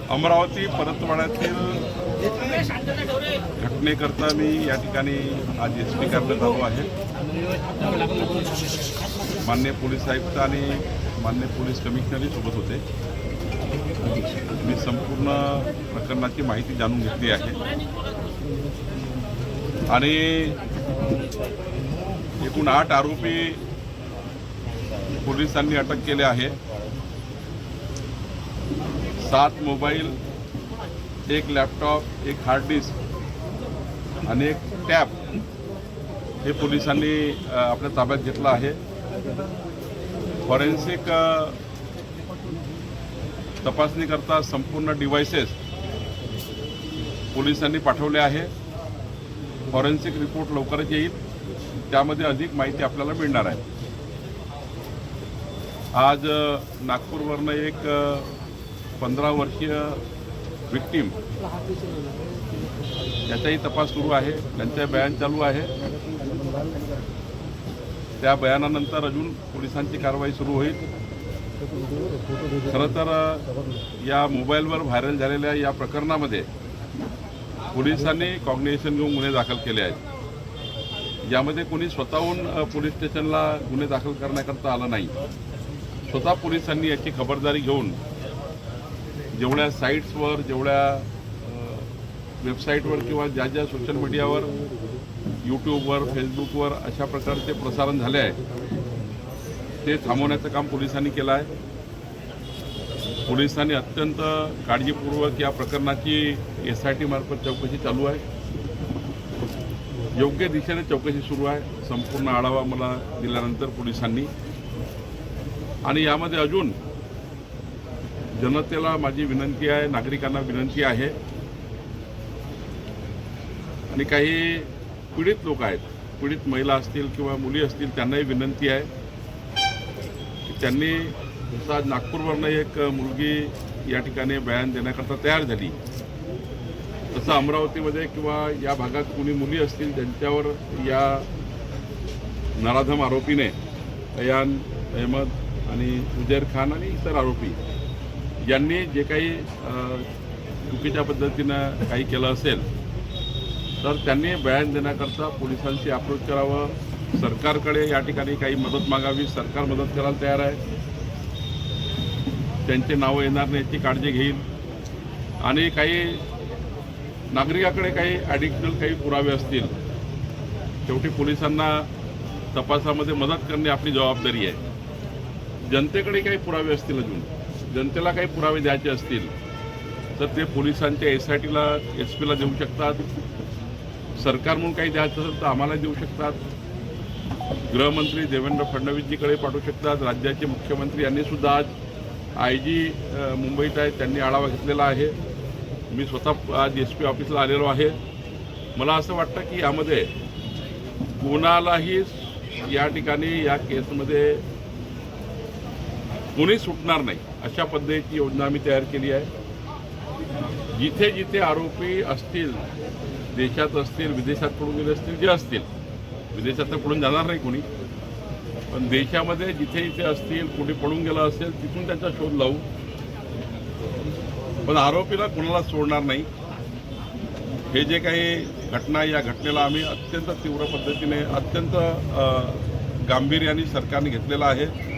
अमरावती परतवाड्यातील घटनेकरता मी या ठिकाणी आज एसपी कार्यालयात आलो आहे। माननीय पोलीस आयुक्त आणि माननीय पोलीस कमिशनरही सोबत होते। मी संपूर्ण प्रकरणाची माहिती जाणून घेतली आहे आणि एकूण 8 आरोपी पोलिसांनी अटक केले आहे। 7 मोबाईल, 1 लॅपटॉप, 1 हार्ड डिस्क आणि 1 टॅब हे पोलिसांनी आपल्या ताब्यात घेतलं आहे। फॉरेन्सिक तपासणीकरता संपूर्ण डिव्हाइसेस पोलिसांनी पाठवले आहे। फॉरेन्सिक रिपोर्ट लवकरच येईल, त्यामध्ये अधिक माहिती आपल्याला मिळणार आहे। आज नागपूरवरनं एक 15 वर्षीय विक्टीम याचाही तपास सुरू आहे, त्यांचे बयान चालू आहे। त्या बयानानंतर अजून पोलिसांची कारवाई सुरू होईल। खरं तर या मोबाईलवर व्हायरल झालेल्या या प्रकरणामध्ये पोलिसांनी कॉग्निशन घेऊन गुन्हे दाखल केले आहेत। यामध्ये कोणी स्वतःहून पोलीस स्टेशनला गुन्हे दाखल करण्याकरता आलं नाही। स्वतः पोलिसांनी याची खबरदारी घेऊन जेवढ्या साईट्सवर, जेवढ्या वेबसाईटवर किंवा ज्या ज्या सोशल मीडियावर, यूट्यूबवर, फेसबुकवर अशा प्रकारचे प्रसारण झाले आहे ते थांबवण्याचं काम पोलिसांनी केलं आहे। पोलिसांनी अत्यंत काळजीपूर्वक या प्रकरणाची SIT मार्फत चौकशी चालू आहे। योग्य दिशेने चौकशी सुरू आहे। संपूर्ण आढावा मला दिल्यानंतर पोलिसांनी आणि यामध्ये अजून जनतेला माझी विनंती आहे, नागरिकांना विनंती आहे आणि काही पीडित लोक आहेत, पीडित महिला असतील किंवा मुली असतील, त्यांनाही विनंती आहे की त्यांनी जसं आज नागपूरवरनं एक मुलगी या ठिकाणी बयान देण्याकरता तयार झाली, तसं अमरावतीमध्ये किंवा या भागात कोणी मुली असतील ज्यांच्यावर या नराधम आरोपीने अयान अहमद आणि उजैर खान आणि इतर आरोपी यांनी जे काही चुकीच्या पद्धतीनं काही केलं असेल तर त्यांनी बयान देण्याकरता पोलिसांशी अप्रोच करावं, सरकारकडे या ठिकाणी काही मदत मागावी। सरकार मदत करायला तयार आहे, त्यांचे नावं येणार नाही याची काळजी घेईल आणि काही नागरिकाकडे काही ॲडिशनल काही पुरावे असतील, शेवटी पोलिसांना तपासामध्ये मदत करणे आपली जबाबदारी आहे। जनतेकडे काही पुरावे असतील, अजून जनतेला काही पुरावे द्यायचे असतील तर ते पोलिसांच्या SITला, SP ला देऊ शकतात। सरकार म्हणून काही द्यायचं असेल तर आम्हाला देऊ शकतात। गृहमंत्री देवेंद्र फडणवीसजीकडे पाठवू शकतात। राज्याचे मुख्यमंत्री यांनी सुद्धा आज IG मुंबईत आहे, त्यांनी आढावा घेतलेला आहे। मी स्वतः आज SP ऑफिसला आलेलो आहे। मला असं वाटतं की यामध्ये कोणालाही या ठिकाणी या केसमध्ये कोणी सुटणार नाही अशा पद्धतीची योजना आम्ही तयार केली आहे। जिथे जिथे आरोपी असतील, देशात असतील, विदेशात पळून गेले असतील, जे असतील, विदेशात तर पळून जाणार नाही कोणी, पण देशामध्ये जिथे जिथे असतील, कुठे पळून गेलं असेल तिथून त्यांचा शोध लावू, पण आरोपीला कोणाला सोडणार नाही। हे जे काही घटना, या घटनेला आम्ही अत्यंत तीव्र पद्धतीने, अत्यंत गांभीर्याने सरकारने घेतलेला आहे।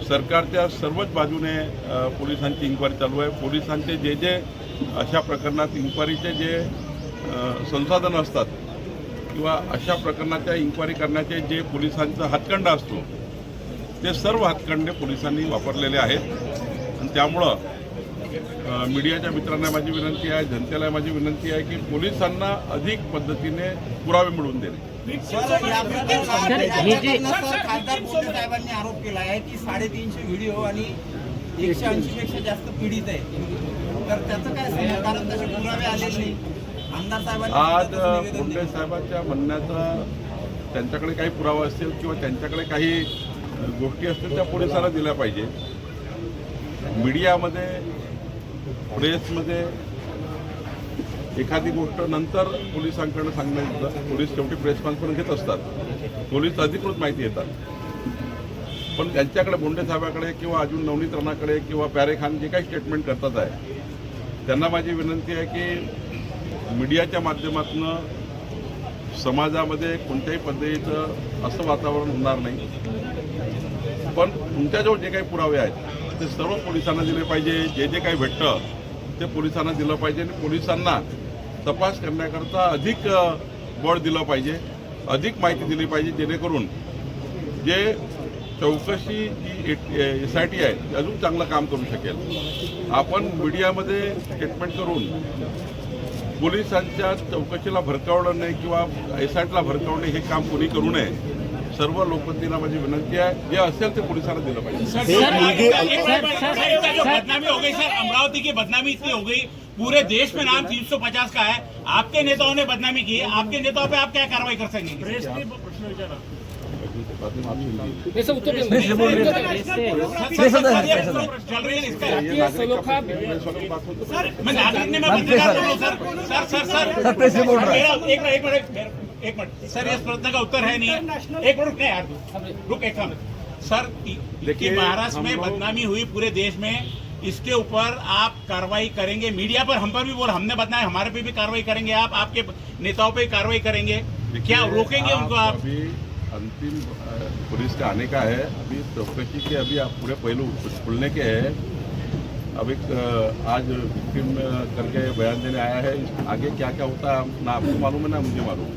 सरकारच्या सर्वच बाजूने पोलिसांची इन्क्वायरी चालू आहे। पोलिसांचे जे जे अशा प्रकरणात इन्क्वायरीचे जे संसाधनं असतात किंवा अशा प्रकरणाच्या इन्क्वायरी करण्याचे जे पोलिसांचा हातखंडा असतो ते सर्व हातखंडे पोलिसांनी वापरलेले आहेत आणि त्यामुळं मीडियाच्या मित्रांना माझी विनंती आहे, जनतेला माझी विनंती आहे की पोलिसांना अधिक पद्धतीने पुरावे मिळवून देणे। खासदार बोंडे साहेबांनी आरोप केला आहे की 350 व्हिडिओ आणि 180 पेक्षा जास्त पीडित आहे, तर त्याचं काय सांगणार? कारण तसे पुरावे आलेले नाही। आमदार साहेबांनी आज बोंडे साहेबांच्या म्हणण्याचा त्यांच्याकडे काही पुरावा असतील किंवा त्यांच्याकडे काही गोष्टी असतील त्या पोलिसांना दिल्या पाहिजे। मीडियामध्ये, प्रेसमध्ये एखादी गोष्ट नंतर पोलिसांकडे सांगण्याचं, पोलीस शेवटी प्रेस कॉन्फरन्स घेत असतात, पोलीस अधिकृत माहिती येतात, पण त्यांच्याकडे बोंडे साहेबाकडे किंवा अजून नवनीत राणाकडे किंवा प्यारे खान जे काही स्टेटमेंट करतात आहे त्यांना माझी विनंती आहे की मीडियाच्या माध्यमातून समाजामध्ये कोणत्याही पद्धतीचं असं वातावरण होणार नाही, पण तुमच्याजवळ जे काही पुरावे आहेत ते सर्व पोलिसांना दिले पाहिजे. जे जे काही भेटतं ते पोलिसांना दिलं पाहिजे आणि पोलिसांना तपास करण्याकरता अधिक बळ दिलं पाहिजे, अधिक माहिती दिली पाहिजे, जेणेकरून जे चौकशी जी SIT आहे ती अजून चांगलं काम करू शकेल. आपण मीडियामध्ये स्टेटमेंट करून पोलिसांच्या चौकशीला भरकावलं नाही किंवा SITला भरकावणे हे काम कोणी करू नये. सर्व लोकप्रतिनिधींना माझी विनंती आहे, जे असेल ते पोलिसांना दिलं पाहिजे. बदनामी हो गई सर, अमरावती की बदनामी इतनी हो गई, पूरे देश में नाम 350 का है, आपके नेताओं ने बदनामी की, आपके नेताओं पे आप क्या कार्रवाई कर सकेंगे? चल रही है इसका मैं नागरिक ने मैं पत्रकार बोल रहा हूं सर एक मिनट सर, इस प्रश्न का उत्तर है नहीं है. एक मिनट नहीं यार, रुक एक मिनट सर. देखिए महाराष्ट्र में बदनामी हुई पूरे देश में, इसके ऊपर आप कार्रवाई करेंगे? मीडिया पर हम पर भी बोल, हमने बदनामी, हमारे पे भी कार्रवाई करेंगे आप? आपके नेताओं पे कार्रवाई करेंगे? क्या रोकेंगे उनको आप? अभी अंतिम पुलिस का आने का है, अभी चौकसी के अभी आप पूरे पहलू खुलने के हैं. अब एक आज विक्टिम करके बयान देने आया है. आगे क्या क्या होता है ना आपको मालूम है ना मुझे मालूम.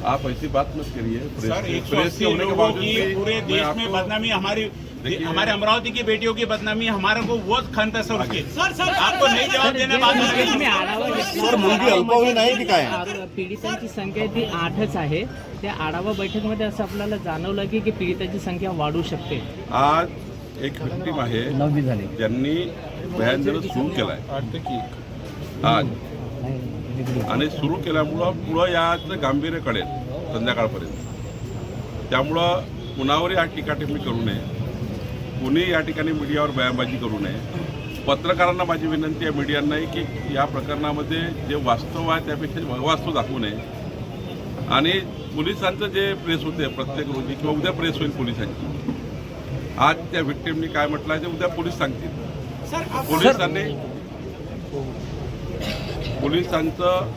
आप ऐसी बात मत करिए. सर, प्रेस के होने के बावजूद भी पूरे देश में बदनामी, हमारे अमरावती की बेटियों की बदनामी हमारे को वो खंत है सर उसकी. आपको नहीं जवाब देने सर, मुलगी अल्पवयीन आहे की काय? पीडितांची संख्या ती 8च आहे. त्या आढावा बैठकीमध्ये असं आपल्याला जाणवलं की पीडितांची संख्या वाढू शकते. आज एक विक्टिम आहे, 9वी झाली. ज्यांनी बयान देणं सुरू केलं आहे आज, आणि सुरू केल्यामुळं पुढं याचं गांभीर्य कळेल संध्याकाळपर्यंत. त्यामुळं कुणावरही आज टीकाटिप्पणी करू नये, कुणी या ठिकाणी मीडियावर बयानबाजी करू नये. पत्रकारांना माझी विनंती आहे मीडियांनाही की या प्रकरणामध्ये जे वास्तव आहे त्यापेक्षा अवास्तव दाखवू नये. आणि पोलिसांचं जे प्रेस होते प्रत्येक रोजी किंवा उद्या प्रेस होईल पोलिसांची, आज त्या व्हिक्टिमनी काय म्हटलं आहे ते उद्या पोलीस सांगतील. पोलिसांचं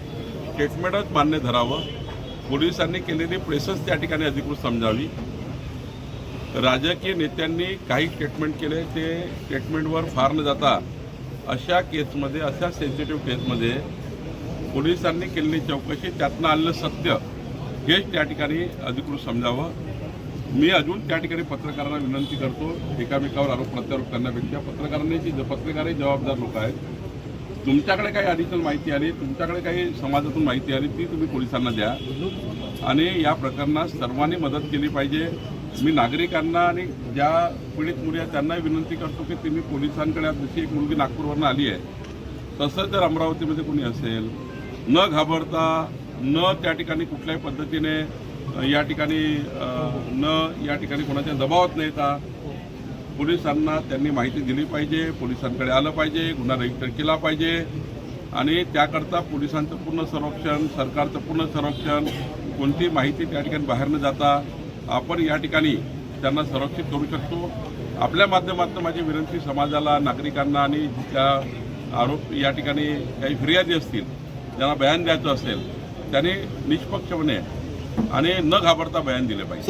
स्टेटमेंटच मान्य धरावं, पोलिसांनी केलेली प्रेसच त्या ठिकाणी अधिकृत समजावी. राजकीय नेत्यांनी काही स्टेटमेंट केले, ते स्टेटमेंटवर फार न जाता अशा केसमध्ये, अशा सेन्सिटिव्ह केसमध्ये पोलिसांनी केलेली चौकशी, त्यातनं आलेलं सत्य हेच त्या ठिकाणी अधिकृत समजावं. मी अजून त्या ठिकाणी पत्रकारांना विनंती करतो, एकामेकावर आरोप प्रत्यारोप करण्यापेक्षा पत्रकारही जबाबदार लोक आहेत. तुमच्याकडे काही ॲडिशनल माहिती आली, तुमच्याकडे काही समाजातून माहिती आली, ती तुम्ही पोलिसांना द्या. आणि या प्रकरणात सर्वांनी मदत केली पाहिजे. मी नागरिकांना आणि ज्या पीडित मुली आहेत त्यांनाही विनंती करतो की तुम्ही पोलिसांकडे, जशी एक मुलगी नागपूरवरून आली आहे तसं जर अमरावतीमध्ये कोणी असेल, न घाबरता, न त्या ठिकाणी कुठल्याही पद्धतीने या ठिकाणी कोणाच्या दबावात न येता पोलिसांना त्यांनी माहिती दिली पाहिजे, पोलिसांकडे आलं पाहिजे, गुन्हा रजिस्टर केला पाहिजे. आणि त्याकरता पोलिसांचं पूर्ण संरक्षण, सरकारचं पूर्ण संरक्षण, कोणती माहिती त्या ठिकाणी बाहेर न जाता आपण या ठिकाणी त्यांना संरक्षित करू शकतो. आपल्या माध्यमातून माझी विनंती समाजाला, नागरिकांना आणि त्या आरोप या ठिकाणी काही फिर्यादी असतील, ज्यांना बयान द्यायचं असेल, त्यांनी निष्पक्षपणे आणि न घाबरता बयान दिले पाहिजे.